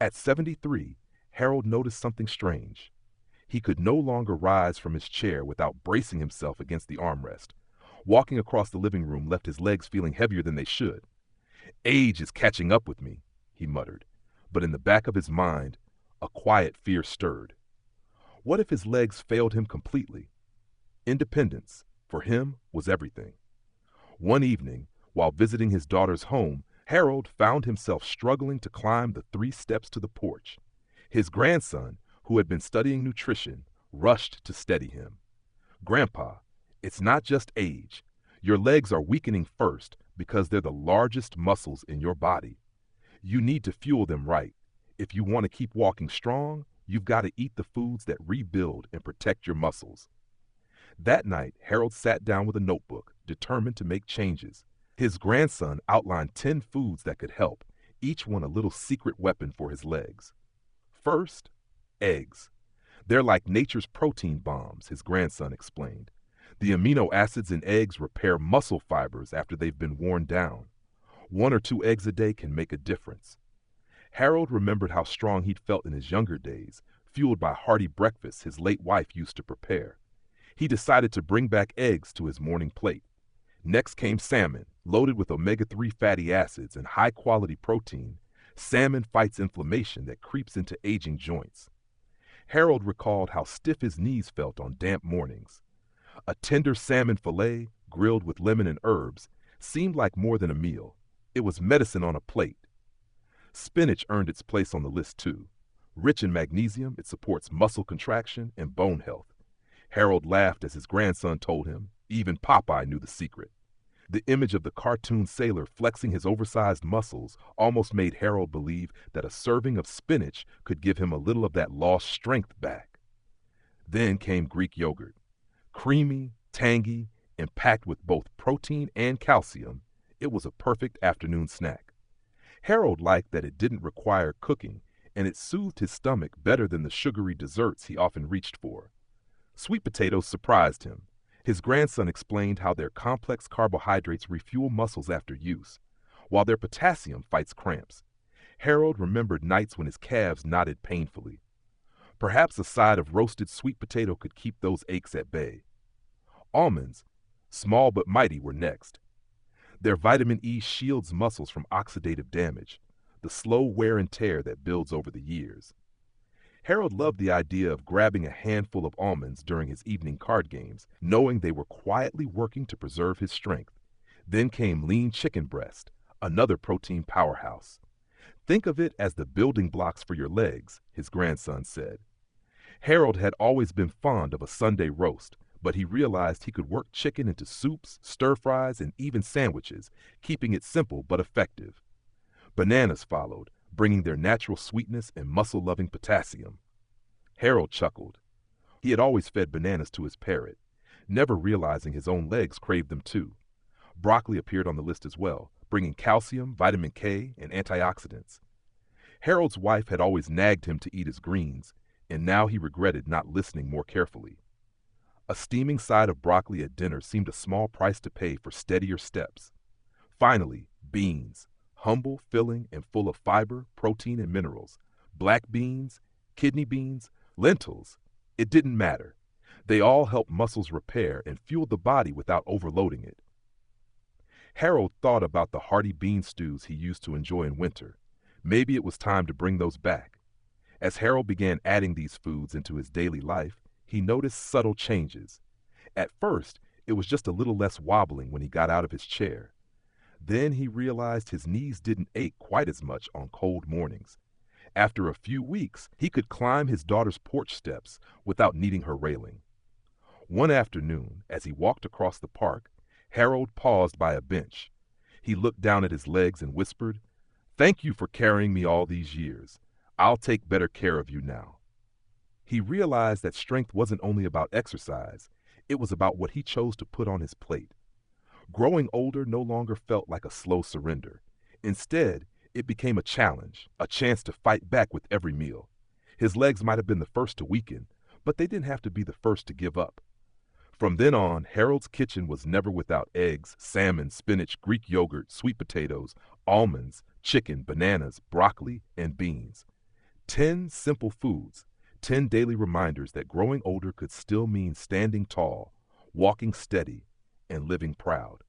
At 73, Harold noticed something strange. He could no longer rise from his chair without bracing himself against the armrest. Walking across the living room left his legs feeling heavier than they should. Age is catching up with me, he muttered. But in the back of his mind, a quiet fear stirred. What if his legs failed him completely? Independence, for him, was everything. One evening, while visiting his daughter's home, Harold found himself struggling to climb the 3 steps to the porch. His grandson, who had been studying nutrition, rushed to steady him. "Grandpa, it's not just age. Your legs are weakening first because they're the largest muscles in your body. You need to fuel them right. If you want to keep walking strong, you've got to eat the foods that rebuild and protect your muscles." That night, Harold sat down with a notebook, determined to make changes. His grandson outlined 10 foods that could help, each one a little secret weapon for his legs. First, eggs. They're like nature's protein bombs, his grandson explained. The amino acids in eggs repair muscle fibers after they've been worn down. 1 or 2 eggs a day can make a difference. Harold remembered how strong he'd felt in his younger days, fueled by hearty breakfasts his late wife used to prepare. He decided to bring back eggs to his morning plate. Next came salmon, loaded with omega-3 fatty acids and high-quality protein. Salmon fights inflammation that creeps into aging joints. Harold recalled how stiff his knees felt on damp mornings. A tender salmon fillet, grilled with lemon and herbs, seemed like more than a meal. It was medicine on a plate. Spinach earned its place on the list too. Rich in magnesium, it supports muscle contraction and bone health. Harold laughed as his grandson told him, even Popeye knew the secret. The image of the cartoon sailor flexing his oversized muscles almost made Harold believe that a serving of spinach could give him a little of that lost strength back. Then came Greek yogurt. Creamy, tangy, and packed with both protein and calcium, it was a perfect afternoon snack. Harold liked that it didn't require cooking, and it soothed his stomach better than the sugary desserts he often reached for. Sweet potatoes surprised him. His grandson explained how their complex carbohydrates refuel muscles after use, while their potassium fights cramps. Harold remembered nights when his calves knotted painfully. Perhaps a side of roasted sweet potato could keep those aches at bay. Almonds, small but mighty, were next. Their vitamin E shields muscles from oxidative damage, the slow wear and tear that builds over the years. Harold loved the idea of grabbing a handful of almonds during his evening card games, knowing they were quietly working to preserve his strength. Then came lean chicken breast, another protein powerhouse. "Think of it as the building blocks for your legs," his grandson said. Harold had always been fond of a Sunday roast, but he realized he could work chicken into soups, stir-fries, and even sandwiches, keeping it simple but effective. Bananas followed, bringing their natural sweetness and muscle-loving potassium. Harold chuckled. He had always fed bananas to his parrot, never realizing his own legs craved them too. Broccoli appeared on the list as well, bringing calcium, vitamin K, and antioxidants. Harold's wife had always nagged him to eat his greens, and now he regretted not listening more carefully. A steaming side of broccoli at dinner seemed a small price to pay for steadier steps. Finally, beans. Humble, filling, and full of fiber, protein, and minerals. Black beans, kidney beans, lentils. It didn't matter. They all helped muscles repair and fueled the body without overloading it. Harold thought about the hearty bean stews he used to enjoy in winter. Maybe it was time to bring those back. As Harold began adding these foods into his daily life, he noticed subtle changes. At first, it was just a little less wobbling when he got out of his chair. Then he realized his knees didn't ache quite as much on cold mornings. After a few weeks, he could climb his daughter's porch steps without needing her railing. One afternoon, as he walked across the park, Harold paused by a bench. He looked down at his legs and whispered, "Thank you for carrying me all these years. I'll take better care of you now." He realized that strength wasn't only about exercise, it was about what he chose to put on his plate. Growing older no longer felt like a slow surrender. Instead, it became a challenge, a chance to fight back with every meal. His legs might have been the first to weaken, but they didn't have to be the first to give up. From then on, Harold's kitchen was never without eggs, salmon, spinach, Greek yogurt, sweet potatoes, almonds, chicken, bananas, broccoli, and beans. 10 simple foods, 10 daily reminders that growing older could still mean standing tall, walking steady, and living proud.